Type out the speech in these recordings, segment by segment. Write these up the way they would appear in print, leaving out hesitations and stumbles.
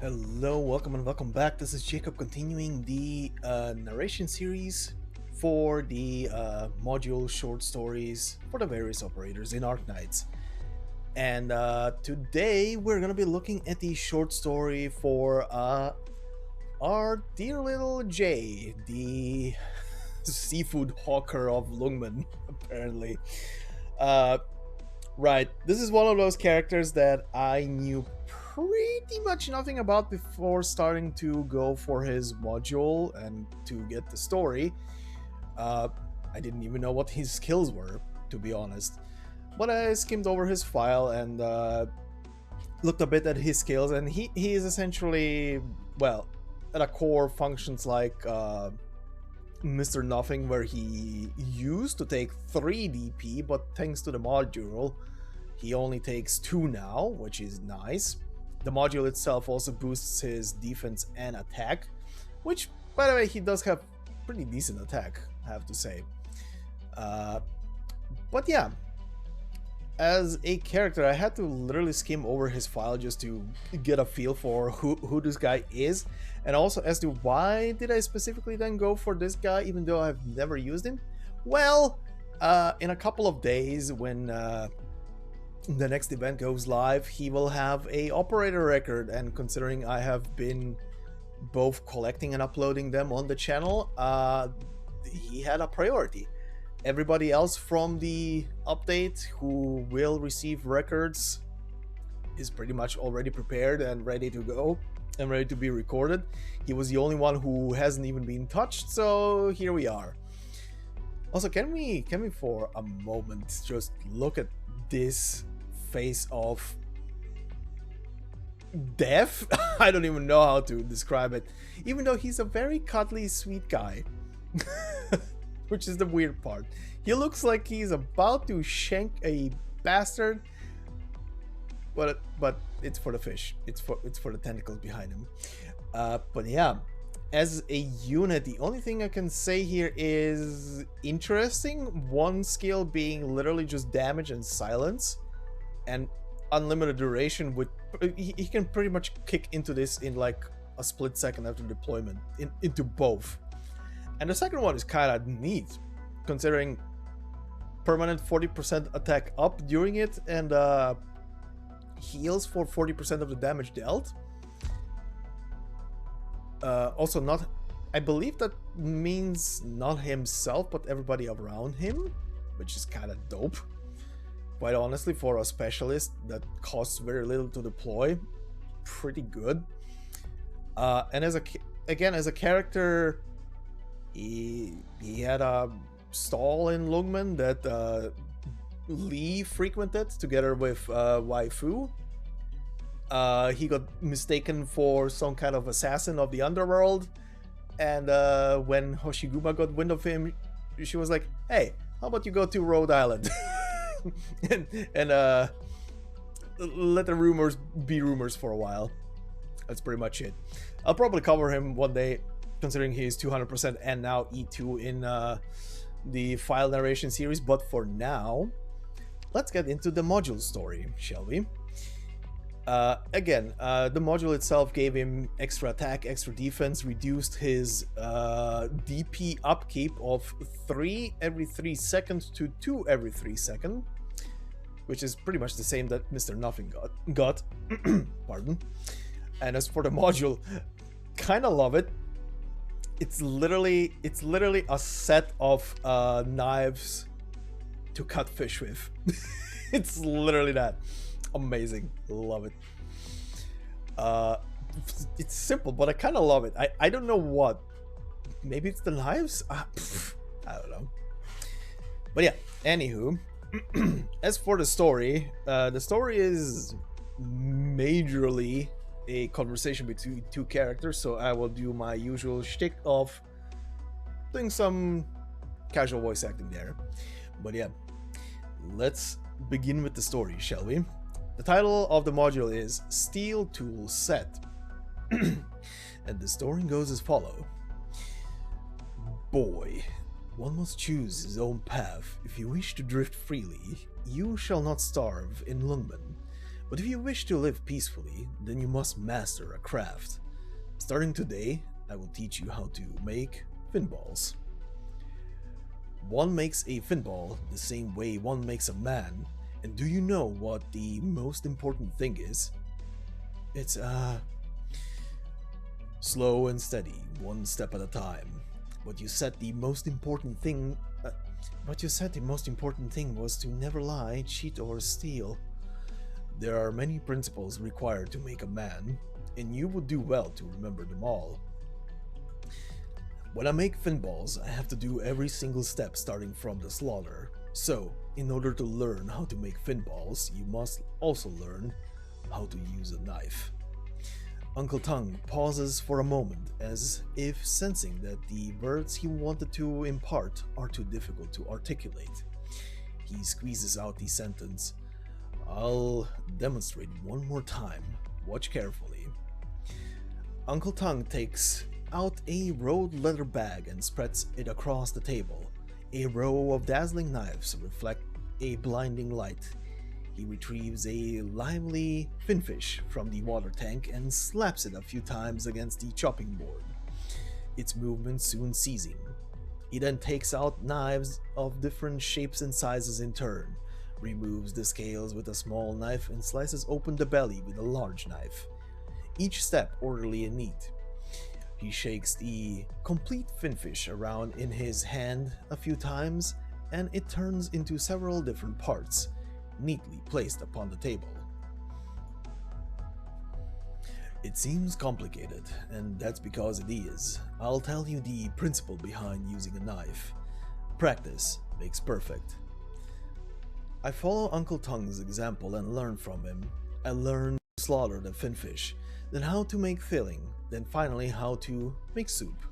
Hello, welcome and welcome back. This is Jacob continuing the narration series for the module short stories for the various operators in Arknights. And today we're going to be looking at the short story for our dear little Jaye, the seafood hawker of Lungmen, apparently. Uh, Right. This is one of those characters that I knew pretty much nothing about before starting to go for his module and to get the story. I didn't even know what his skills were, to be honest. But I skimmed over his file and looked a bit at his skills, and he is essentially, well, at a core functions like Mr. Nothing, where he used to take 3 DP, but thanks to the module, he only takes 2 now, which is nice. The module itself also boosts his defense and attack, which, by the way, he does have pretty decent attack, I have to say. But yeah, as a character, I had to literally skim over his file just to get a feel for who this guy is, and also as to why did I specifically then go for this guy even though I've never used him. Well, in a couple of days when the next event goes live, he will have a operator record, and considering I have been both collecting and uploading them on the channel, he had a priority. Everybody else from the update who will receive records is pretty much already prepared and ready to go and ready to be recorded. He was the only one who hasn't even been touched, so here we are. Also, can we for a moment just look at this face of death? I don't even know how to describe it, even though he's a very cuddly, sweet guy. Which is the weird part. He looks like he's about to shank a bastard, but it's for the fish. It's for the tentacles behind him. But yeah, as a unit, the only thing I can say here is interesting. One skill being literally just damage and silence, and unlimited duration. With he can pretty much kick into this in like a split second after deployment into both. And the second one is kind of neat, considering permanent 40% attack up during it and heals for 40% of the damage dealt. Also, not, I believe that means not himself, but everybody around him, which is kind of dope. Quite honestly, for a specialist that costs very little to deploy, pretty good. And as a character, he had a stall in Lungmen that Lee frequented together with Waifu. He got mistaken for some kind of assassin of the underworld, and when Hoshiguma got wind of him, she was like, "Hey, how about you go to Rhode Island and let the rumors be rumors for a while." That's pretty much it. I'll probably cover him one day, considering he's 200% and now E2 in the file narration series. But for now, let's get into the module story, shall we? Again, the module itself gave him extra attack, extra defense, reduced his DP upkeep of 3 every 3 seconds to 2 every 3 seconds, which is pretty much the same that Mr. Nothing got. Pardon. And as for the module, kind of love it. It's literally a set of knives to cut fish with. It's literally that. Amazing. Love it. It's simple, but I kind of love it. I don't know what. Maybe it's the knives? I don't know. But yeah, anywho. As for the story is majorly a conversation between 2 characters, so I will do my usual shtick of doing some casual voice acting there. But yeah, let's begin with the story, shall we? The title of the module is Steel Tool Set. And the story goes as follows. Boy, one must choose his own path. If you wish to drift freely, you shall not starve in Lungmen, But if you wish to live peacefully, then you must master a craft. Starting today, I will teach you how to make finballs. One makes a finball the same way one makes a man, and do you know what the most important thing is? It's slow and steady, one step at a time. But you said the most important thing was to never lie, cheat, or steal. There are many principles required to make a man, and you would do well to remember them all. When I make finballs, I have to do every single step starting from the slaughter. So, in order to learn how to make finballs, you must also learn how to use a knife. Uncle Tongue pauses for a moment as if sensing that the words he wanted to impart are too difficult to articulate. He squeezes out the sentence. I'll demonstrate one more time. Watch carefully. Uncle Tongue takes out a rolled leather bag and spreads it across the table. A row of dazzling knives reflect a blinding light. He retrieves a lively finfish from the water tank and slaps it a few times against the chopping board, its movement soon ceasing. He then takes out knives of different shapes and sizes in turn, removes the scales with a small knife, and slices open the belly with a large knife. Each step orderly and neat. He shakes the complete finfish around in his hand a few times, and it turns into several different parts, neatly placed upon the table. It seems complicated, and that's because it is. I'll tell you the principle behind using a knife. Practice makes perfect. I follow Uncle Tongue's example and learn from him. I learn to slaughter the finfish, then how to make filling, then finally how to make soup.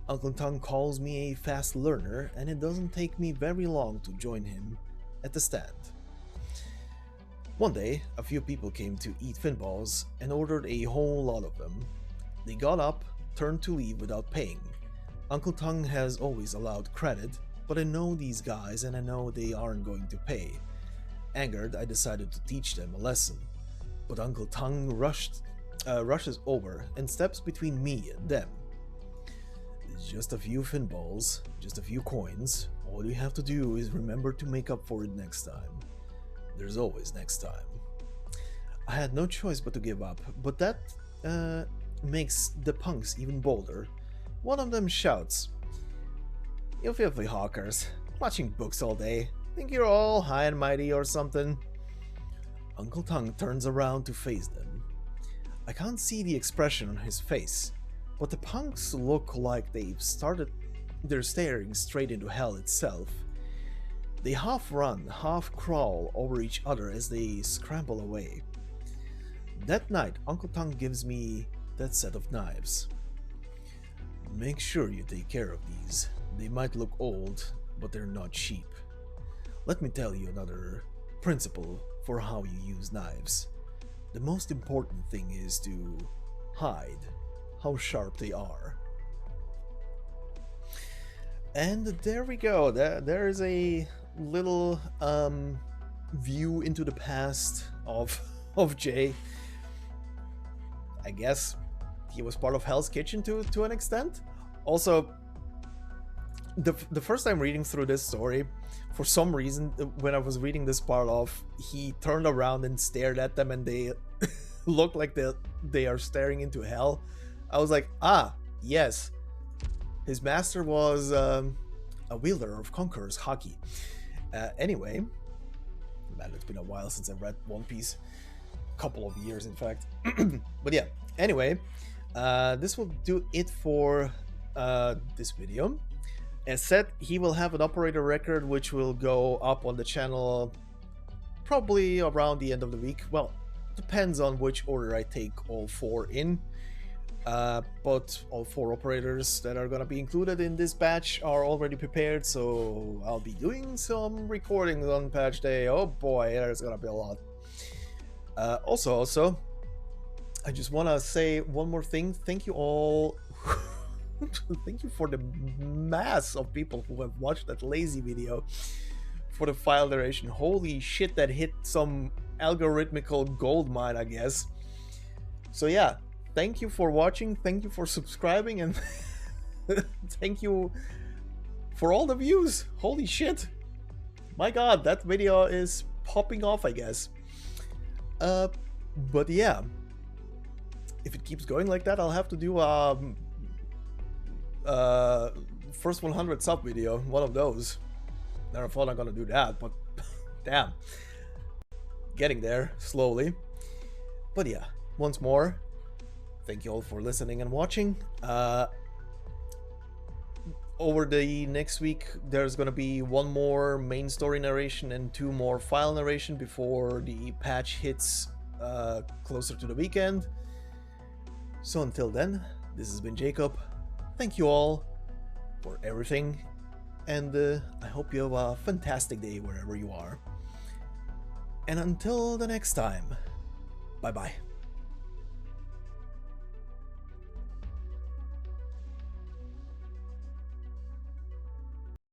Uncle Tongue calls me a fast learner, and it doesn't take me very long to join him at the stand. One day, a few people came to eat finballs and ordered a whole lot of them. They got up, turned to leave without paying. Uncle Tongue has always allowed credit, but I know these guys and I know they aren't going to pay. Angered, I decided to teach them a lesson, but Uncle Tongue rushes over and steps between me and them. It's just a few finballs, just a few coins. All you have to do is remember to make up for it next time. There's always next time. I had no choice but to give up, but that makes the punks even bolder. One of them shouts, "You filthy hawkers, watching books all day. Think you're all high and mighty or something?" Uncle Tongue turns around to face them. I can't see the expression on his face, but the punks look like they're staring straight into hell itself. They half run, half crawl over each other as they scramble away. That night, Uncle Tongue gives me that set of knives. Make sure you take care of these. They might look old, but they're not cheap. Let me tell you another principle for how you use knives. The most important thing is to hide how sharp they are. And there we go. There is a little view into the past of Jaye. I guess he was part of Hell's Kitchen to an extent. Also, the first time reading through this story, for some reason, when I was reading this part off, he turned around and stared at them, and they look like they are staring into hell. I was like, ah, yes. His master was a wielder of Conqueror's Haki. Anyway, man, it's been a while since I've read One Piece. A couple of years, in fact. But yeah, anyway, this will do it for this video. As said, he will have an operator record which will go up on the channel probably around the end of the week. Well, depends on which order I take all four in. But all four operators that are going to be included in this batch are already prepared, so I'll be doing some recordings on patch day. Oh boy, there's going to be a lot. Also, I just want to say one more thing. Thank you all. Thank you for the mass of people who have watched that lazy video for the file narration. Holy shit, that hit some algorithmical gold mine, I guess. So yeah, thank you for watching, thank you for subscribing, and thank you for all the views. Holy shit. My god, that video is popping off, I guess. But yeah, if it keeps going like that, I'll have to do first 100 sub video, one of those. Never thought I'm gonna do that, but damn, getting there slowly. But yeah, once more, thank you all for listening and watching. Over the next week, there's gonna be one more main story narration and 2 more file narration before the patch hits closer to the weekend. So until then, this has been Jacob. Thank you all for everything, and I hope you have a fantastic day wherever you are. And until the next time, bye bye.